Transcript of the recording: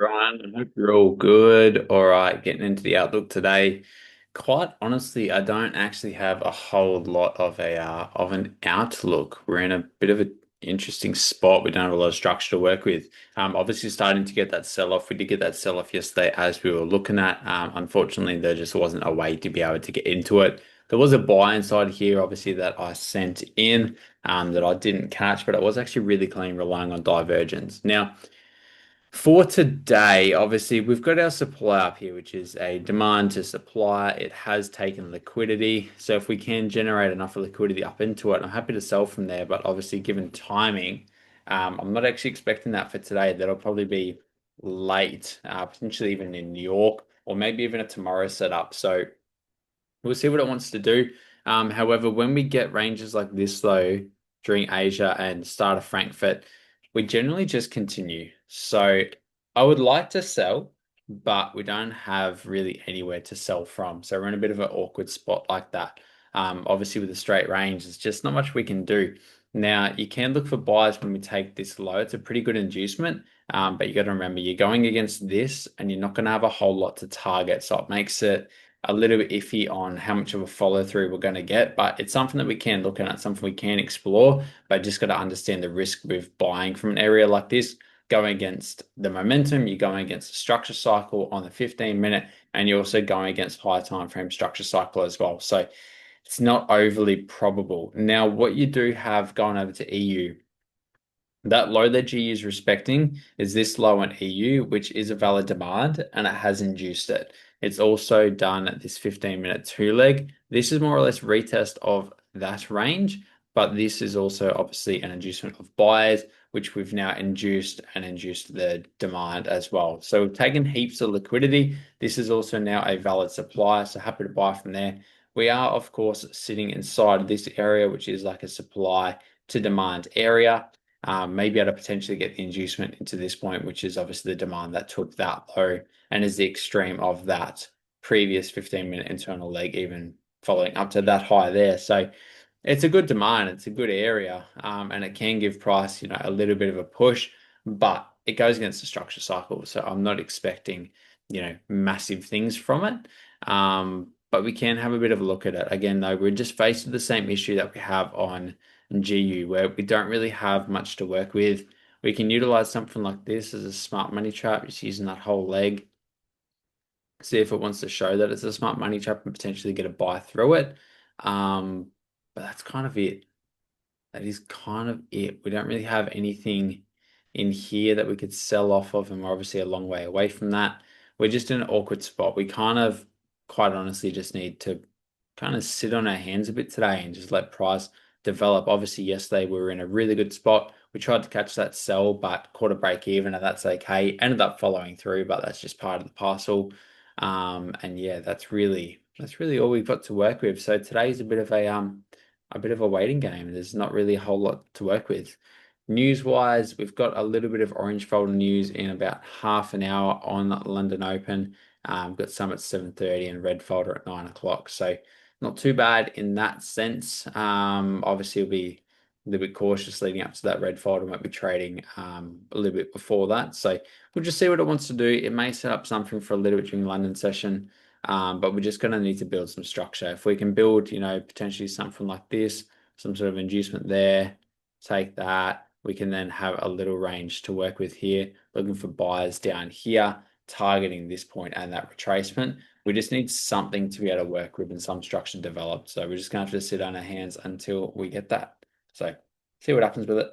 Ryan, I hope you're all good. All right, getting into the outlook today. Quite honestly, I don't actually have a whole lot of an outlook. We're in a bit of an interesting spot. We don't have a lot of structure to work with. Obviously starting to get that sell-off. We did get that sell-off yesterday as we were looking at. Unfortunately, there just wasn't a way to be able to get into it. There was a buy inside here, obviously, that I sent in that I didn't catch, but it was actually really clean, relying on divergence. Now, for today, obviously, we've got our supply up here, which is a demand to supply. It has taken liquidity. So if we can generate enough liquidity up into it, I'm happy to sell from there. But obviously, given timing, I'm not actually expecting that for today. That'll probably be late, potentially even in New York, or maybe even a tomorrow setup. So we'll see what it wants to do. However, when we get ranges like this, though, during Asia and start of Frankfurt, we generally just continue. So I would like to sell, but we don't have really anywhere to sell from. So we're in a bit of an awkward spot like that. Obviously, with a straight range, there's just not much we can do. Now, you can look for buys when we take this low. It's a pretty good inducement, but you got to remember you're going against this and you're not going to have a whole lot to target. So it makes it a little bit iffy on how much of a follow through we're going to get, but it's something that we can look at, something we can explore, but just got to understand the risk with buying from an area like this, going against the momentum, you're going against the structure cycle on the 15-minute, and you're also going against high time frame structure cycle as well. So it's not overly probable. Now, what you do have going over to EU, that low that GE is respecting is this low in EU, which is a valid demand, and it has induced it. It's also done at this 15-minute two leg. This is more or less retest of that range, but this is also obviously an inducement of buyers, which we've now induced and induced the demand as well. So we've taken heaps of liquidity. This is also now a valid supply, so happy to buy from there. We are, of course, sitting inside this area, which is like a supply to demand area. Maybe able to potentially get the inducement into this point, which is obviously the demand that took that low and is the extreme of that previous 15-minute internal leg, even following up to that high there. So it's a good demand, it's a good area, and it can give price, a little bit of a push, but it goes against the structure cycle. So I'm not expecting, massive things from it. But we can have a bit of a look at it. Again, though, we're just faced with the same issue that we have on GU, where we don't really have much to work with. We can utilize something like this as a smart money trap, just using that whole leg. See if it wants to show that it's a smart money trap and potentially get a buy through it. But that's kind of it. That is kind of it. We don't really have anything in here that we could sell off of, and we're obviously a long way away from that. We're just in an awkward spot. We kind of, quite honestly, just need to kind of sit on our hands a bit today and just let price develop. Obviously, yesterday we were in a really good spot. We tried to catch that sell, but caught a break even, and that's okay. Ended up following through, but that's just part of the parcel. And yeah, that's really all we've got to work with. So today's a bit of a waiting game. There's not really a whole lot to work with. News-wise, we've got a little bit of orange folder news in about half an hour on London Open. We've got some at 7:30 and red folder at 9 o'clock. So not too bad in that sense. Obviously, we'll be a little bit cautious leading up to that red folder. Might be trading a little bit before that. So we'll just see what it wants to do. It may set up something for a little bit during the London session. But we're just going to need to build some structure. If we can build, potentially something like this, some sort of inducement there, take that. We can then have a little range to work with here, looking for buyers down here, targeting this point and that retracement. We just need something to be able to work with and some structure developed. So we're just going to have to sit on our hands until we get that. So see what happens with it.